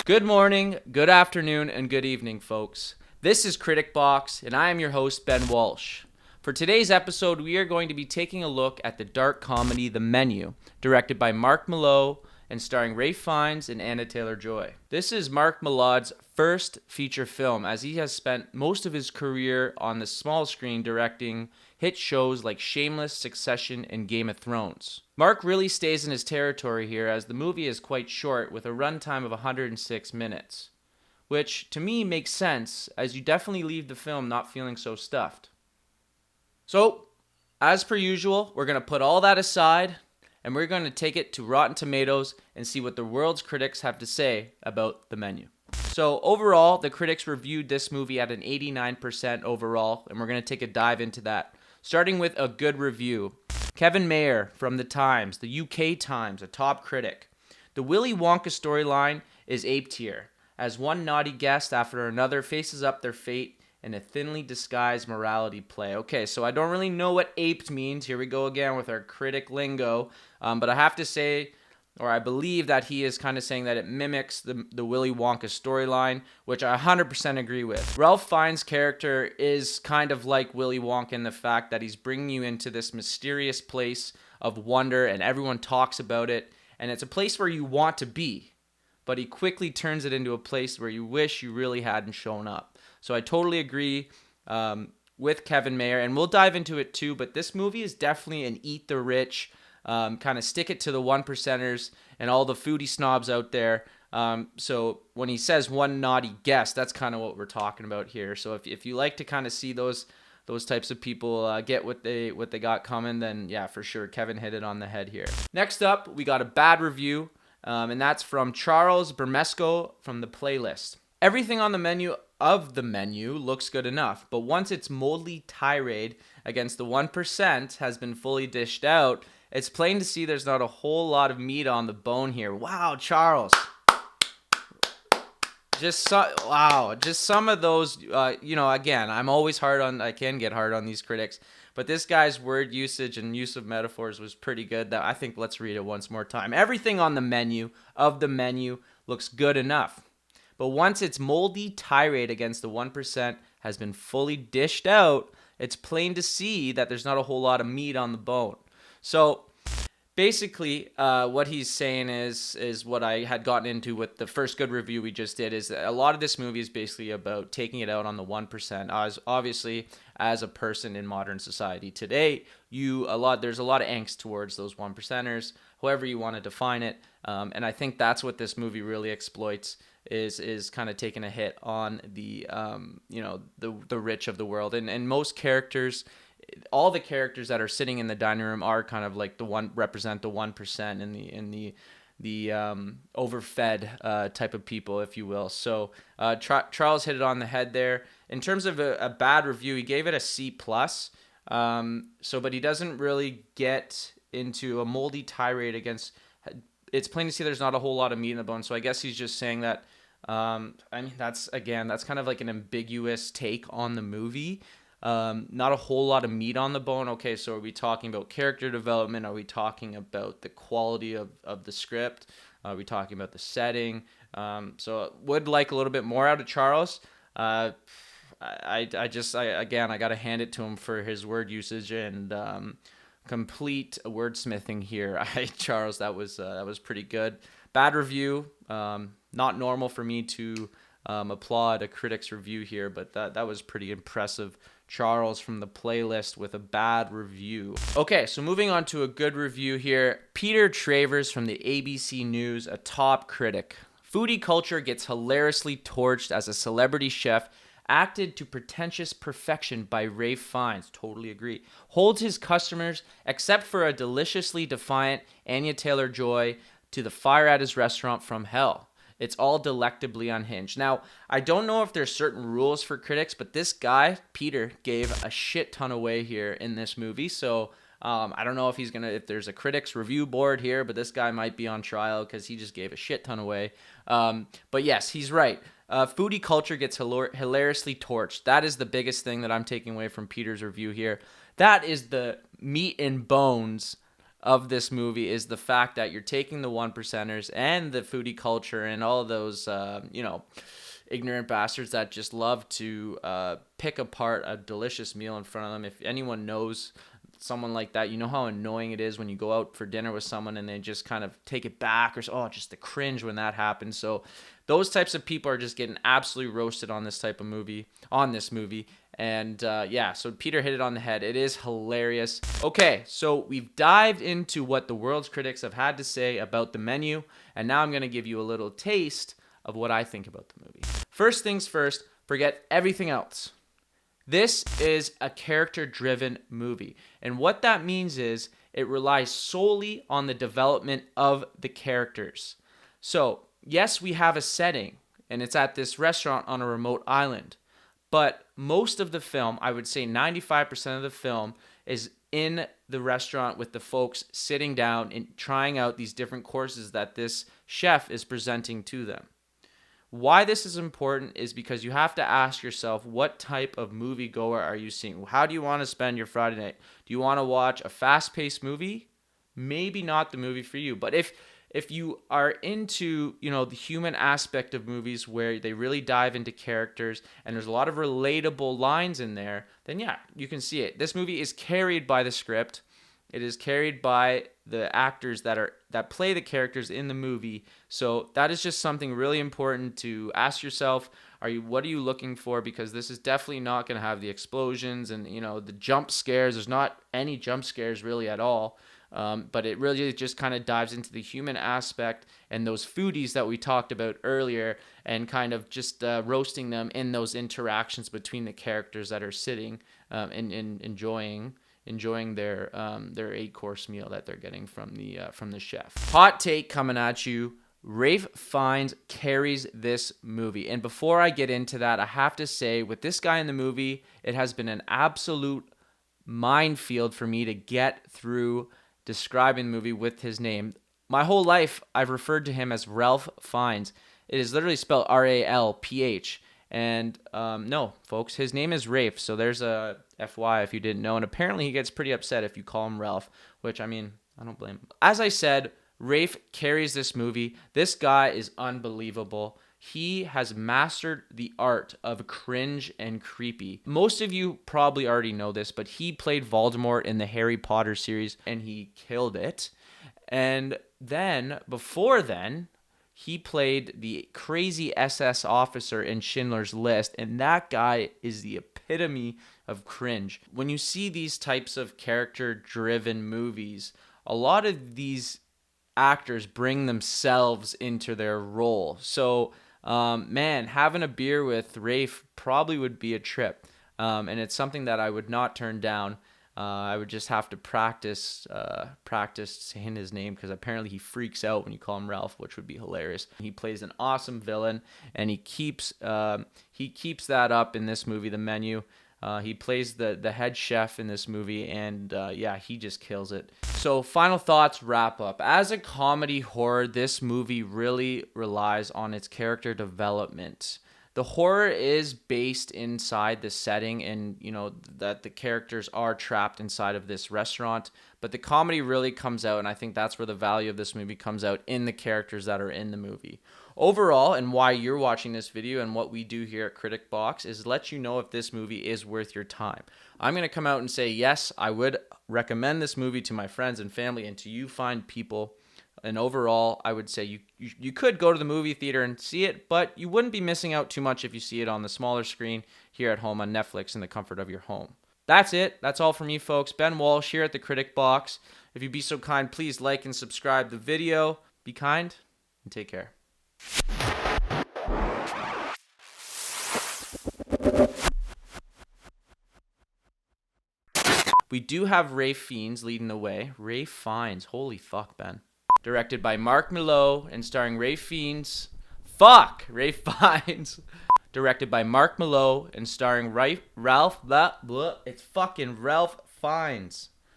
Good morning, good afternoon, and good evening, folks. This is Critic Box, and I am your host, Ben Walsh. For today's episode, we are going to be taking a look at the dark comedy The Menu, directed by Mark Mylod and starring Ralph Fiennes and Anya Taylor-Joy. This is Mark Mylod's first feature film, as he has spent most of his career on the small screen directing hit shows like Shameless, Succession, and Game of Thrones. Mark really stays in his territory here, as the movie is quite short with a runtime of 106 minutes, which to me makes sense, as you definitely leave the film not feeling so stuffed. So, as per usual, we're going to put all that aside and we're going to take it to Rotten Tomatoes and see what the world's critics have to say about The Menu. So overall, the critics reviewed this movie at an 89% overall, and we're going to take a dive into that. Starting with a good review. Kevin Maher from The Times, the UK Times, a top critic. The Willy Wonka storyline is aped here, as one naughty guest after another faces up their fate in a thinly disguised morality play. Okay, so I don't really know what aped means. Here we go again with our critic lingo. But I have to say, or I believe that he is kind of saying that it mimics the Willy Wonka storyline, which I 100% agree with. Ralph Fiennes' character is kind of like Willy Wonka in the fact that he's bringing you into this mysterious place of wonder, and everyone talks about it, and it's a place where you want to be, but he quickly turns it into a place where you wish you really hadn't shown up. So I totally agree with Kevin Maher, and we'll dive into it too, but this movie is definitely an eat the rich, kind of stick it to the one percenters and all the foodie snobs out there. So when he says one naughty guest, that's kind of what we're talking about here. So if you like to kind of see those types of people get what they got coming, then yeah, for sure, Kevin hit it on the head here. Next up, we got a bad review, and that's from Charles Bermesco from The Playlist. Everything on the menu of The Menu looks good enough, but once its moldly tirade against the 1% has been fully dished out, it's plain to see there's not a whole lot of meat on the bone here. Wow, Charles. Just some of those, again, I can get hard on these critics, but this guy's word usage and use of metaphors was pretty good. I think let's read it once more time. Everything on the menu of The Menu looks good enough, but once its moldy tirade against the 1% has been fully dished out, it's plain to see that there's not a whole lot of meat on the bone. So basically, what he's saying is what I had gotten into with the first good review we just did, is that a lot of this movie is basically about taking it out on the 1%. Obviously, as a person in modern society today, there's a lot of angst towards those 1%ers, however you want to define it. And I think that's what this movie really exploits, is kind of taking a hit on the rich of the world, and most characters, all the characters that are sitting in the dining room are kind of like represent the 1% in the overfed type of people, if you will. So Charles hit it on the head there. In terms of a bad review, he gave it a C+. But he doesn't really get into a moldy tirade against. It's plain to see there's not a whole lot of meat in the bone. So I guess he's just saying that. That's kind of like an ambiguous take on the movie. Not a whole lot of meat on the bone. Okay, so are we talking about character development? Are we talking about the quality of the script? Are we talking about the setting? So would like a little bit more out of Charles. I got to hand it to him for his word usage and complete wordsmithing here. Charles, that was pretty good. Bad review. Not normal for me to applaud a critic's review here, but that was pretty impressive. Charles from The Playlist with a bad review. Okay, so moving on to a good review here. Peter Travers from the ABC News, a top critic. Foodie culture gets hilariously torched as a celebrity chef acted to pretentious perfection by Ralph Fiennes, totally agree, holds his customers, except for a deliciously defiant Anya Taylor-Joy, to the fire at his restaurant from hell. It's all delectably unhinged. Now, I don't know if there's certain rules for critics, but this guy, Peter, gave a shit ton away here in this movie. So I don't know if there's a critics review board here, but this guy might be on trial because he just gave a shit ton away. But yes, he's right. Foodie culture gets hilariously torched. That is the biggest thing that I'm taking away from Peter's review here. That is the meat and bones of this movie is the fact that you're taking the one percenters and the foodie culture and all those, ignorant bastards that just love to pick apart a delicious meal in front of them. If anyone knows someone like that, you know how annoying it is when you go out for dinner with someone and they just kind of take it back, or just the cringe when that happens. So those types of people are just getting absolutely roasted on this movie. And so Peter hit it on the head. It is hilarious. Okay, so we've dived into what the world's critics have had to say about the menu, and now I'm going to give you a little taste of what I think about the movie. First things first, forget everything else. This is a character-driven movie, and what that means is it relies solely on the development of the characters. So, yes, we have a setting, and it's at this restaurant on a remote island, but most of the film, I would say 95% of the film, is in the restaurant with the folks sitting down and trying out these different courses that this chef is presenting to them. Why this is important is because you have to ask yourself, what type of moviegoer are you seeing? How do you want to spend your Friday night? Do you want to watch a fast-paced movie? Maybe not the movie for you. But if you are into, the human aspect of movies where they really dive into characters and there's a lot of relatable lines in there, then yeah, you can see it. This movie is carried by the script. It is carried by the actors that play the characters in the movie. So that is just something really important to ask yourself. What are you looking for? Because this is definitely not going to have the explosions and the jump scares. There's not any jump scares really at all. But it really just kind of dives into the human aspect and those foodies that we talked about earlier, and kind of just roasting them in those interactions between the characters that are sitting and enjoying their 8-course meal that they're getting from the chef. Hot take coming at you. Ralph Fiennes carries this movie. And before I get into that, I have to say, with this guy in the movie, it has been an absolute minefield for me to get through describing the movie with his name. My whole life, I've referred to him as Ralph Fiennes. It is literally spelled R-A-L-P-H. And no, folks, his name is Rafe, so there's a FY if you didn't know. And apparently he gets pretty upset if you call him Ralph, which, I don't blame him. As I said, Rafe carries this movie. This guy is unbelievable. He has mastered the art of cringe and creepy. Most of you probably already know this, but he played Voldemort in the Harry Potter series, and he killed it. And then, before then, he played the crazy SS officer in Schindler's List, and that guy is the epitome of cringe. When you see these types of character-driven movies, a lot of these actors bring themselves into their role. So, having a beer with Rafe probably would be a trip, and it's something that I would not turn down. I would just have to practice saying his name, because apparently he freaks out when you call him Ralph, which would be hilarious. He plays an awesome villain, and he keeps that up in this movie, The Menu. He plays the head chef in this movie, and he just kills it. So, final thoughts, wrap up. As a comedy horror, this movie really relies on its character development. The horror is based inside the setting, and that the characters are trapped inside of this restaurant, but the comedy really comes out, and I think that's where the value of this movie comes out, in the characters that are in the movie. Overall, and why you're watching this video and what we do here at Critic Box is let you know if this movie is worth your time. I'm going to come out and say, yes, I would recommend this movie to my friends and family and to you fine people. And overall, I would say you could go to the movie theater and see it, but you wouldn't be missing out too much if you see it on the smaller screen here at home on Netflix in the comfort of your home. That's it. That's all from me, folks. Ben Walsh here at the Critic Box. If you'd be so kind, please like and subscribe the video. Be kind and take care. We do have Ralph Fiennes leading the way. Ralph Fiennes. Holy fuck, Ben. Directed by Mark Mylod and starring Ralph Fiennes. Ralph Fiennes. Directed by Mark Mylod and starring Ralph Fiennes.